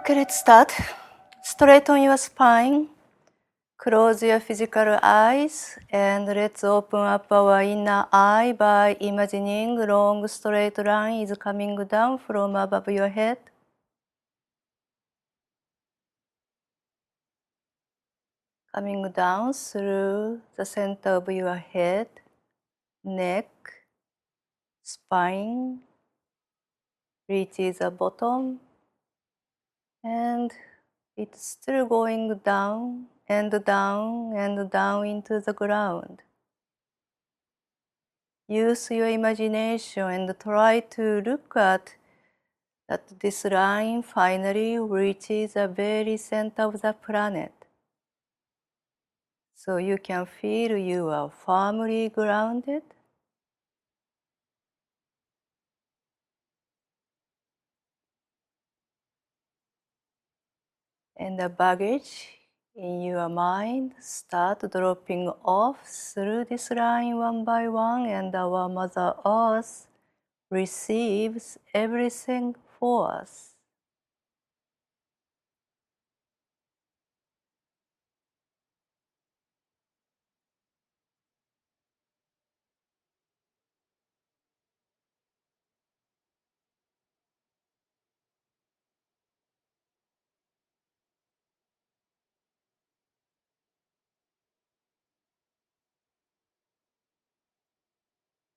Okay, let's start. Straighten your spine. Close your physical eyes and let's open up our inner eye by imagining long straight line is coming down from above your head. Coming down through the center of your head, neck, spine, reaches the bottom, and it's still going down and down and down into the ground. Use your imagination and try to look at that this line finally reaches the very center of the planet. So you can feel you are firmly grounded. And the baggage in your mind start dropping off through this line one by one, and our Mother Earth receives everything for us.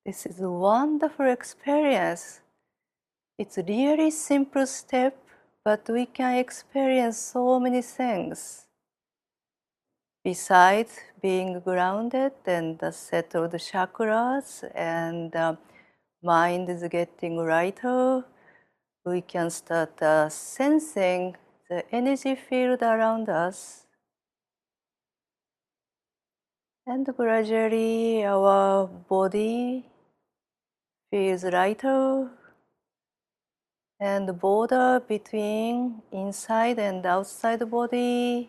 This is a wonderful experience. It's a really simple step, but we can experience so many things. Besides being grounded and the settled chakras and mind is getting lighter, we can start sensing the energy field around us. And gradually our body feels lighter, and the border between inside and outside the body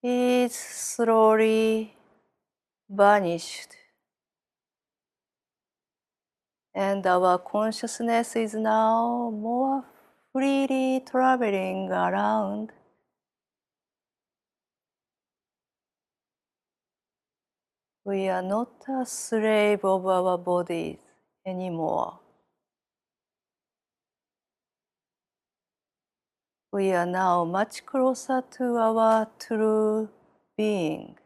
is slowly vanished. And our consciousness is now more freely traveling around. We are not a slave of our bodies anymore. We are now much closer to our true being.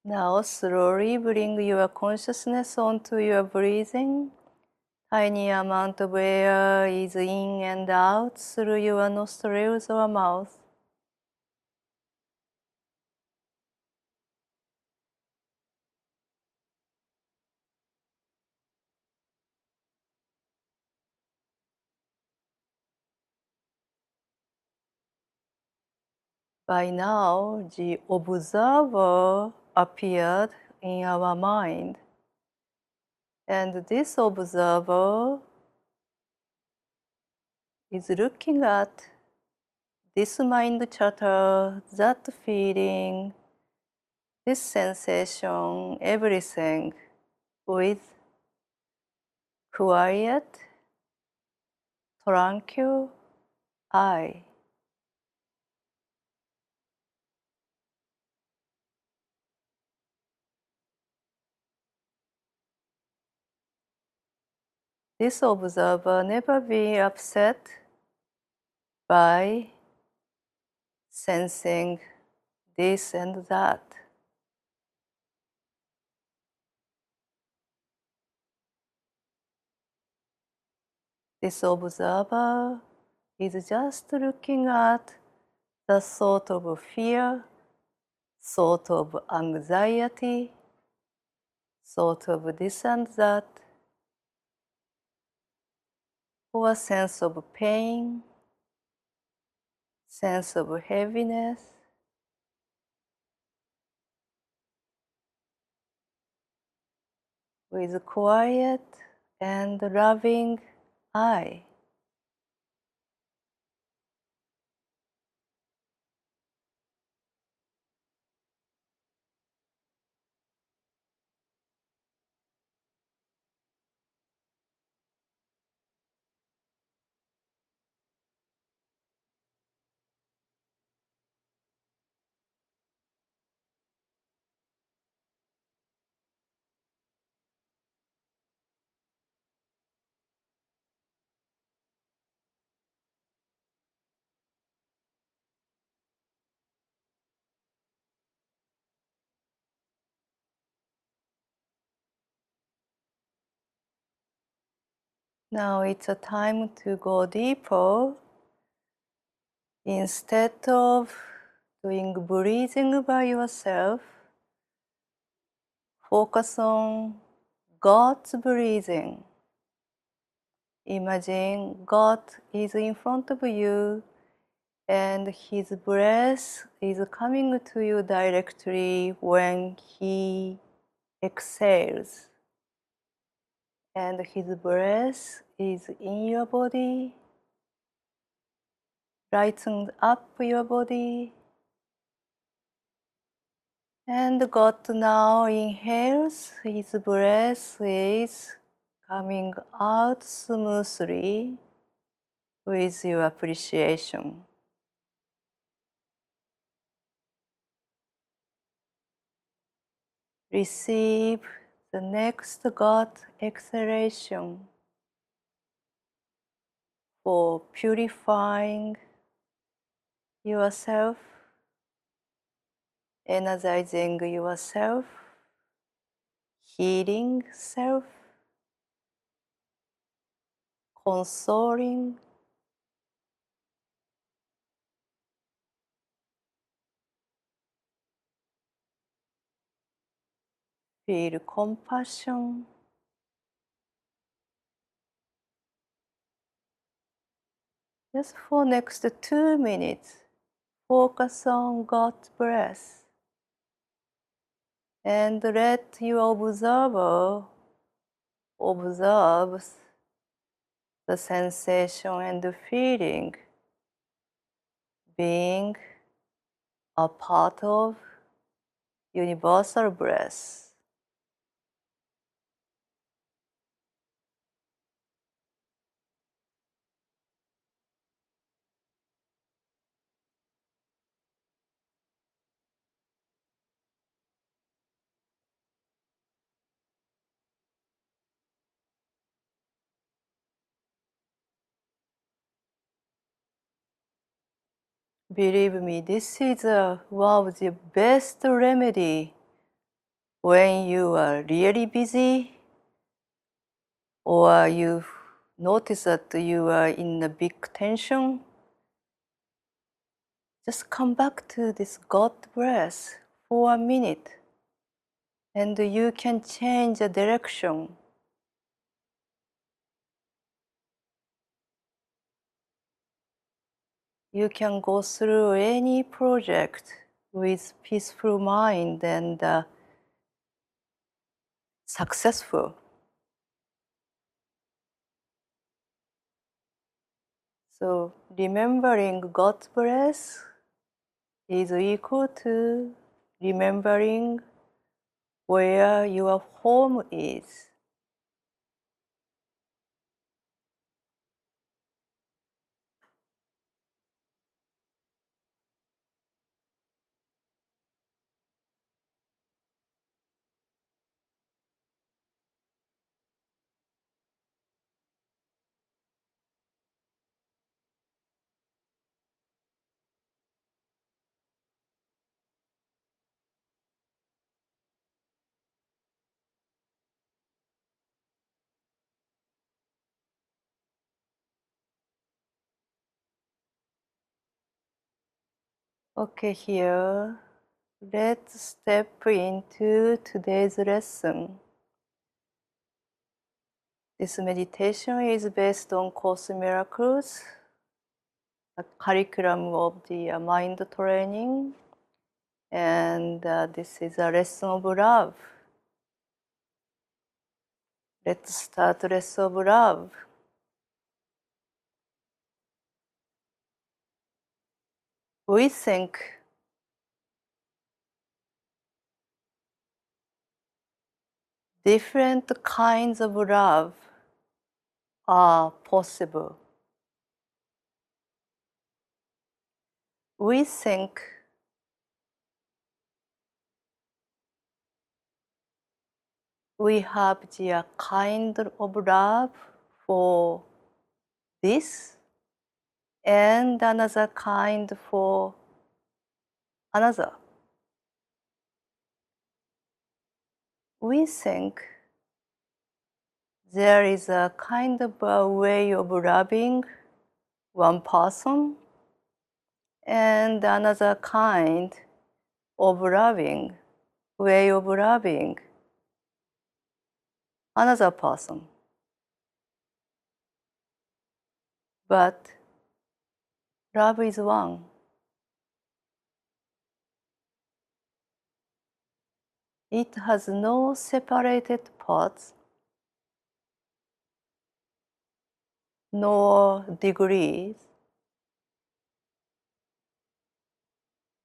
Now slowly bring your consciousness onto your breathing. Tiny amount of air is in and out through your nostrils or mouth. By now, the observer appeared in our mind. And this observer is looking at this mind chatter, that feeling, this sensation, everything with quiet, tranquil eye. This observer never be upset by sensing this and that. This observer is just looking at the thought of fear, thought of anxiety, thought of this and that, or a sense of pain, sense of heaviness. With quiet and loving eye. Now it's a time to go deeper. Instead of doing breathing by yourself, focus on God's breathing. Imagine God is in front of you and His breath is coming to you directly when He exhales. And His breath is in your body, lightened up your body. And God now inhales, His breath is coming out smoothly with your appreciation. Receive the next God exhalation for purifying yourself, energizing yourself, healing self, consoling, feel compassion. Just for next 2 minutes, focus on God's breath and let your observer observe the sensation and the feeling being a part of universal breath. Believe me, this is one of the best remedy when you are really busy or you notice that you are in a big tension. Just come back to this God breath for a minute and you can change the direction. You can go through any project with peaceful mind and successful. So remembering God's breath is equal to remembering where your home is. Okay, here, let's step into today's lesson. This meditation is based on Course in Miracles, a curriculum of the mind training, and this is a lesson of love. Let's start lesson of love. We think different kinds of love are possible. We think we have the kind of love for this and another kind for another. We think there is a kind of a way of loving one person and another kind of loving, way of loving another person. But love is one. It has no separated parts, nor degrees,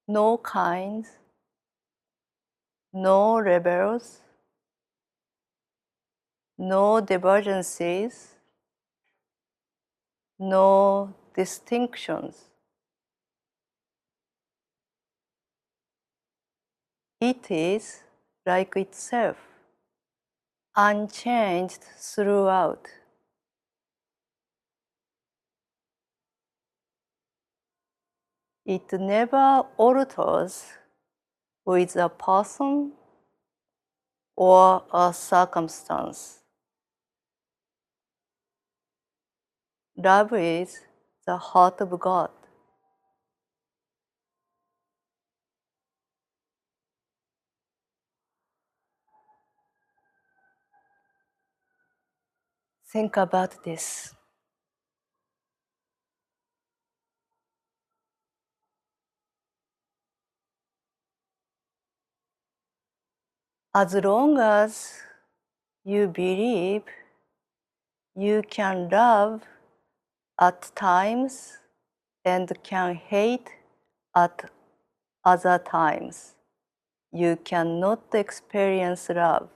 no kinds, no levels, no divergences, no distinctions. It is like itself, unchanged throughout. It never alters with a person or a circumstance. Love is the heart of God. Think about this. As long as you believe you can love at times and can hate at other times, you cannot experience love.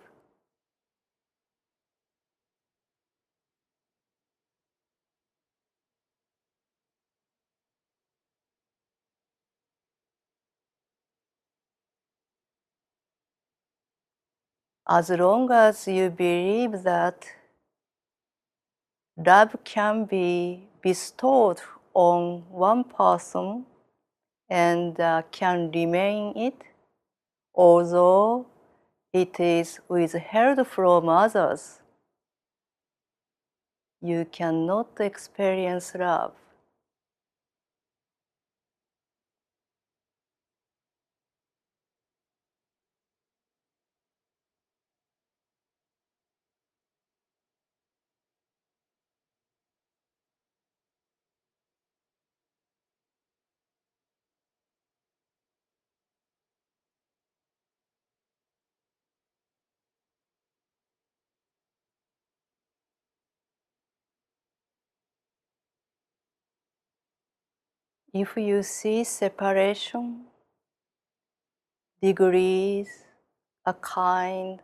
As long as you believe that love can be bestowed on one person and can remain it, although it is withheld from others, you cannot experience love. If you see separation, degrees, a kind,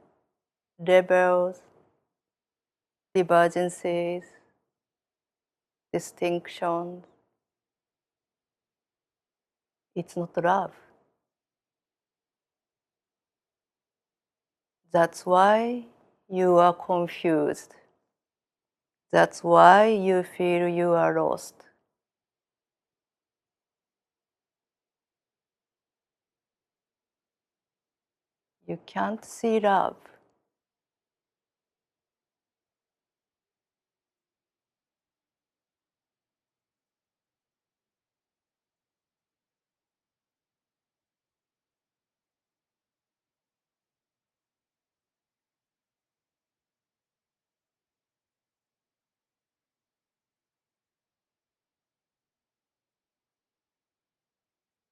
levels, divergences, distinctions, it's not love. That's why you are confused. That's why you feel you are lost. You can't see love.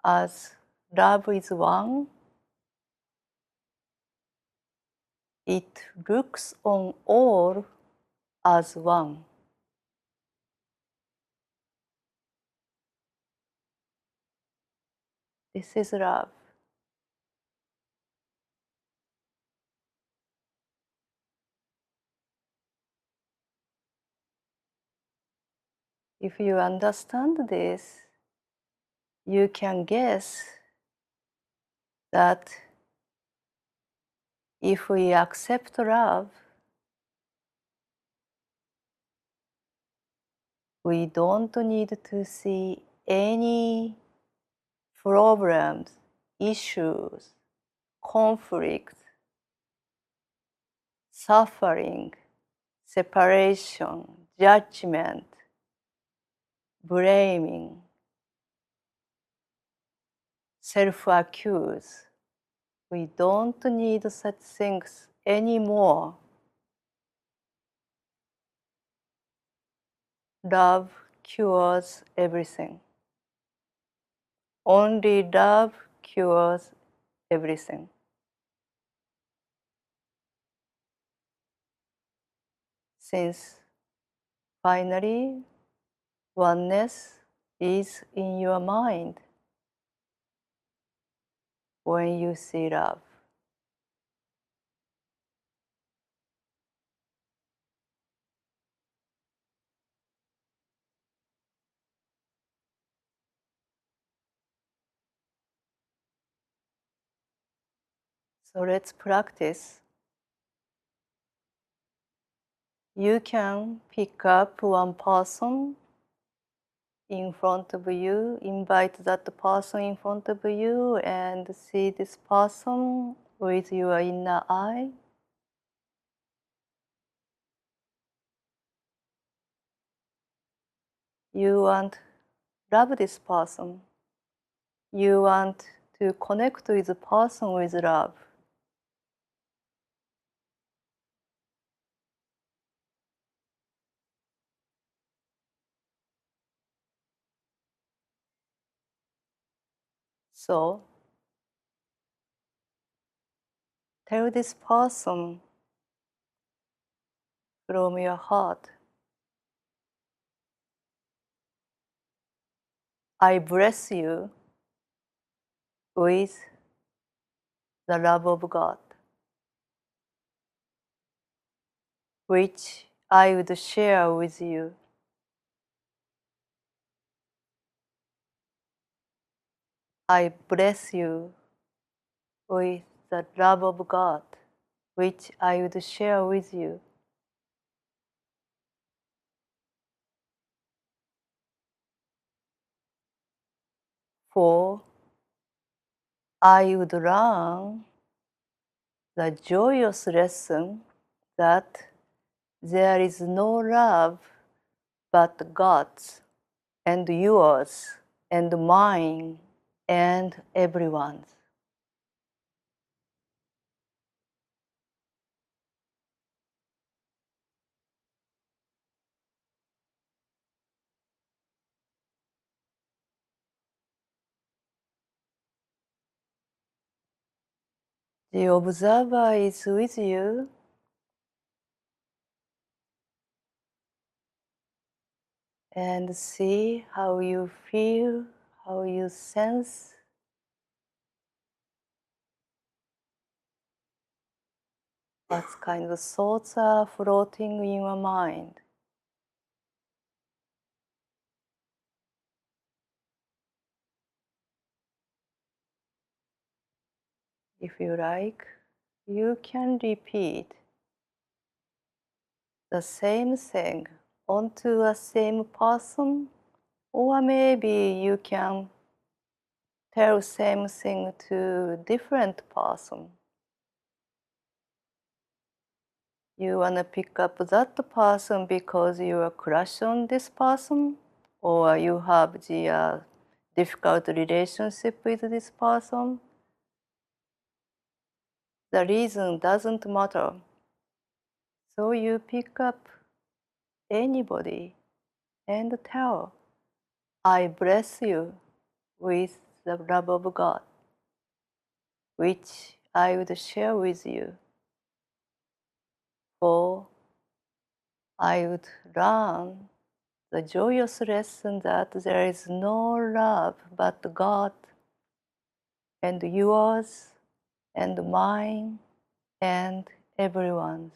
as love is one, it looks on all as one. This is love. If you understand this, you can guess that if we accept love, we don't need to see any problems, issues, conflict, suffering, separation, judgment, blaming, self-accuse. We don't need such things anymore. Love cures everything. Only love cures everything. Since finally oneness is in your mind when you see love. So let's practice. You can pick up one person in front of you, invite that person in front of you, and see this person with your inner eye. You want to love this person. You want to connect with the person with love. So tell this person from your heart, I bless you with the love of God, which I would share with you. I bless you with the love of God, which I would share with you. For I would learn the joyous lesson that there is no love but God's and yours and mine and everyone's. The observer is with you, and see how you feel, how you sense. What kind of thoughts are floating in your mind. If you like, you can repeat the same thing onto a same person, or maybe you can tell same thing to different person. You wanna pick up that person because you are crush on this person, or you have the difficult relationship with this person. The reason doesn't matter. So you pick up anybody and tell, I bless you with the love of God, which I would share with you. For I would learn the joyous lesson that there is no love but God, and yours, and mine, and everyone's.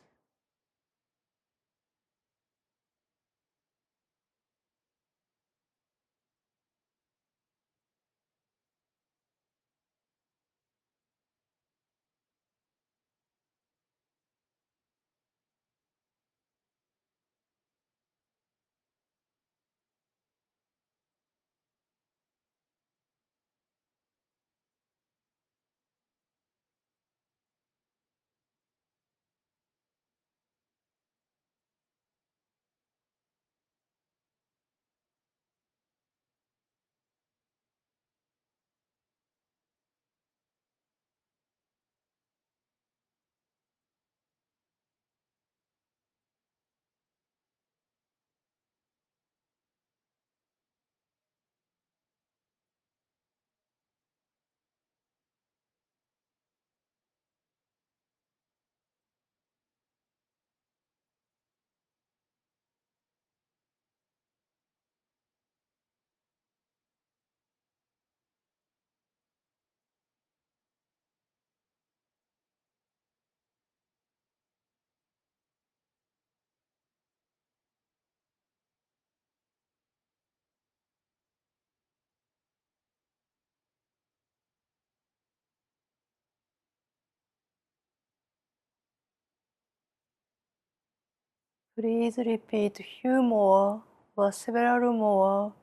Please repeat few more or several more,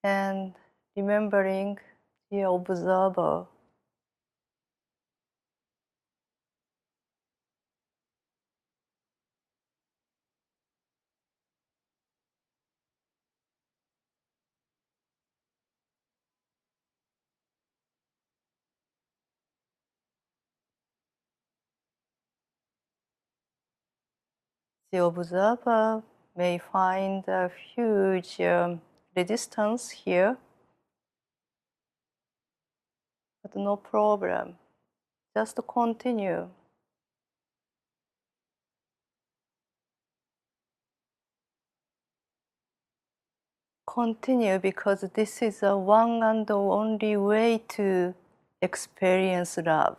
and remembering the observer. The observer may find a huge resistance here, but no problem. Just continue. Continue because this is the one and the only way to experience love.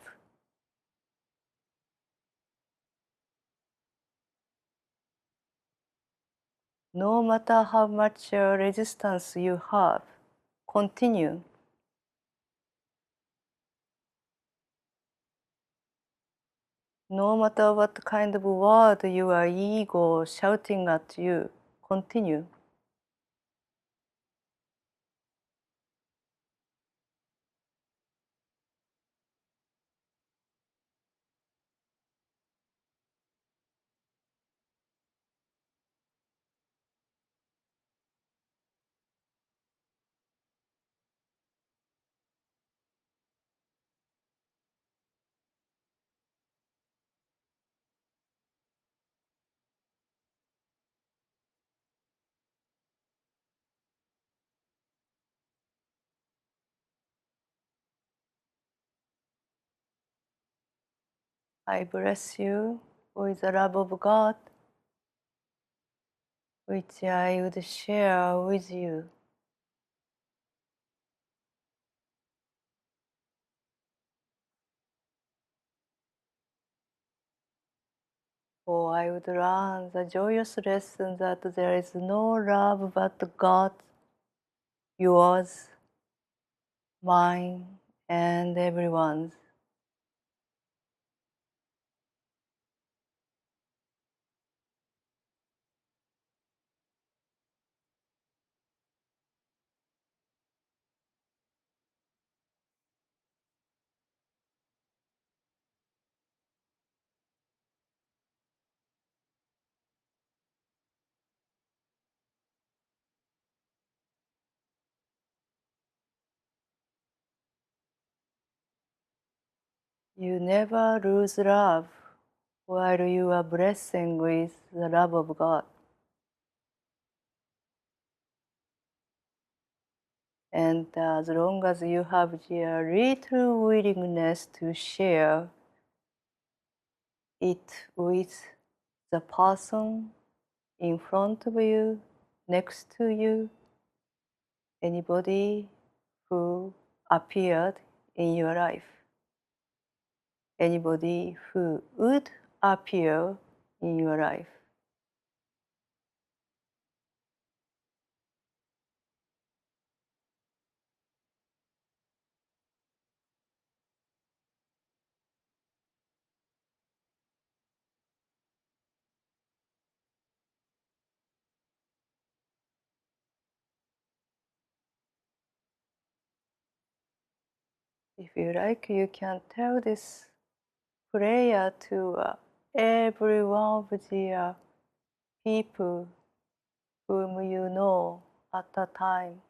No matter how much resistance you have, continue. No matter what kind of word your ego shouting at you, continue. I bless you with the love of God, which I would share with you. For I would learn the joyous lesson that there is no love but God, yours, mine, and everyone's. You never lose love while you are blessing with the love of God. And as long as you have the little willingness to share it with the person in front of you, next to you, anybody who appeared in your life, anybody who would appear in your life. If you like, you can tell this prayer to every one of the people whom you know at the time.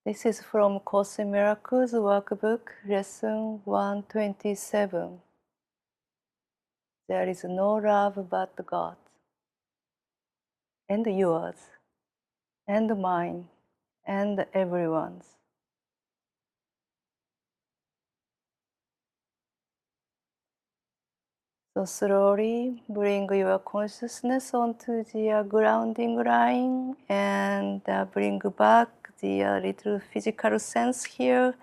This is from Course in Miracles workbook, lesson 127. There is no love but God, and yours, and mine, and everyone's. So slowly bring your consciousness onto the grounding line and bring back the little physical sense here,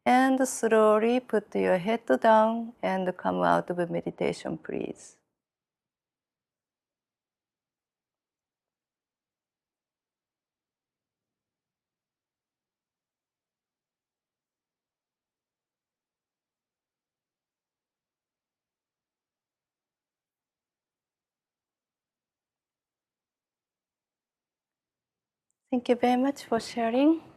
and slowly put your head down and come out of meditation, please. Thank you very much for sharing.